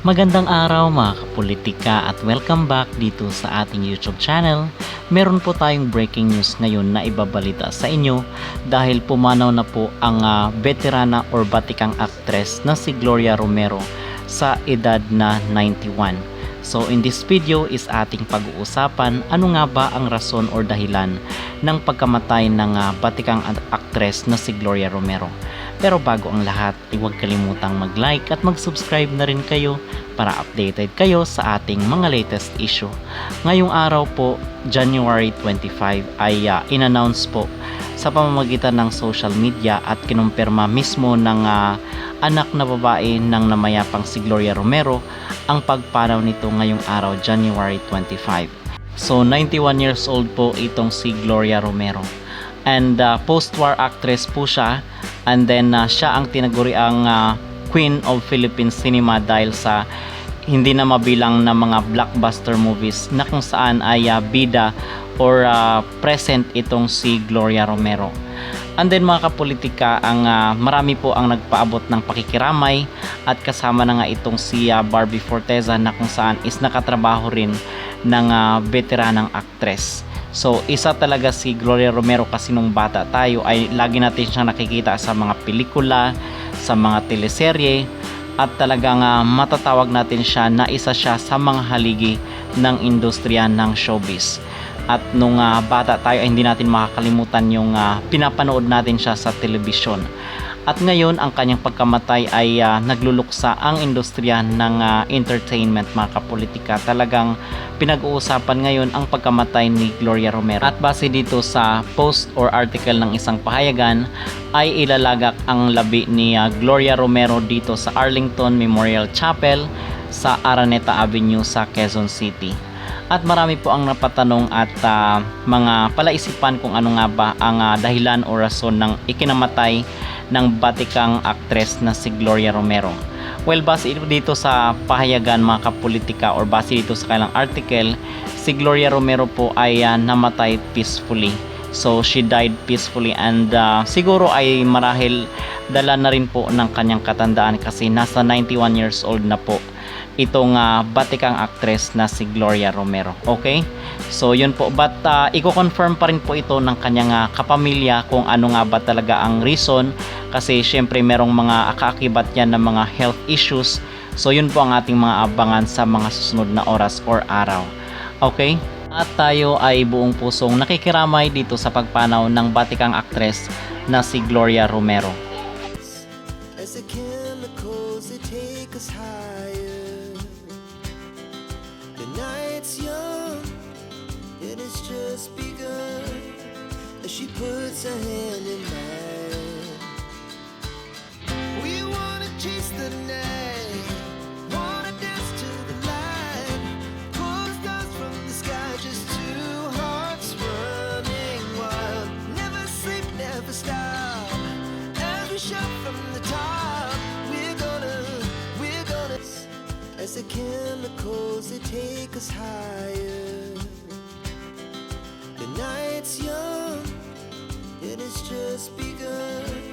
Magandang araw mga kapolitika at welcome back dito sa ating YouTube channel. Meron po tayong breaking news ngayon na ibabalita sa inyo dahil pumanaw na po ang veterana or batikang actress na si Gloria Romero sa edad na 91. So in this video is ating pag-uusapan ano nga ba ang rason or dahilan ng pagkamatay ng batikang actress na si Gloria Romero. Pero bago ang lahat, huwag kalimutang mag-like at mag-subscribe na rin kayo para updated kayo sa ating mga latest issue. Ngayong araw po, January 25 ay in-announce po sa pamamagitan ng social media at kinumpirma mismo ng anak na babae ng namayapang si Gloria Romero ang pagpanaw nito ngayong araw, January 25. So 91 years old po itong si Gloria Romero. And post-war actress po siya, and then siya ang tinaguriang Queen of Philippine Cinema dahil sa hindi na mabilang na mga blockbuster movies na kung saan ay bida or present itong si Gloria Romero. And then mga kapolitika, ang marami po ang nagpaabot ng pakikiramay at kasama na nga itong si Barbie Forteza na kung saan is nakatrabaho rin ng veteranang actress. So isa talaga si Gloria Romero kasi nung bata tayo ay lagi natin siyang nakikita sa mga pelikula, sa mga teleserye at talagang matatawag natin siya na isa siya sa mga haligi ng industriya ng showbiz. At nung bata tayo ay hindi natin makakalimutan yung pinapanood natin siya sa telebisyon. At ngayon ang kanyang pagkamatay ay nagluluksa ang industriya ng entertainment mga kapolitika. Talagang pinag-uusapan ngayon ang pagkamatay ni Gloria Romero. At base dito sa post or article ng isang pahayagan ay ilalagak ang labi ni Gloria Romero dito sa Arlington Memorial Chapel sa Araneta Avenue sa Quezon City. At marami po ang napatanong at mga palaisipan kung ano nga ba ang dahilan o rason ng ikinamatay ng batikang actress na si Gloria Romero. Well, base dito sa pahayagan mga kapolitika or base dito sa kanilang article, si Gloria Romero po ay namatay peacefully. So she died peacefully and siguro ay marahil dala na rin po ng kanyang katandaan kasi nasa 91 years old na po itong batikang actress na si Gloria Romero. Okay? So yun po, but i-confirm pa rin po ito ng kanyang kapamilya kung ano nga ba talaga ang reason kasi syempre merong mga kaakibat yan ng mga health issues. So yun po ang ating mga abangan sa mga susunod na oras or araw. Okay? At tayo ay buong pusong nakikiramay dito sa pagpanaw ng batikang actress na si Gloria Romero. As the chemicals they take us higher. The night's young, and it's just begun. As she puts her hand in mine, we wanna chase the night, wanna dance to the light, pull stars from the sky, just two hearts running wild. Never sleep, never stop, as we shout from the top. We're gonna as the chemicals they take us higher. The night's young, and it's just begun.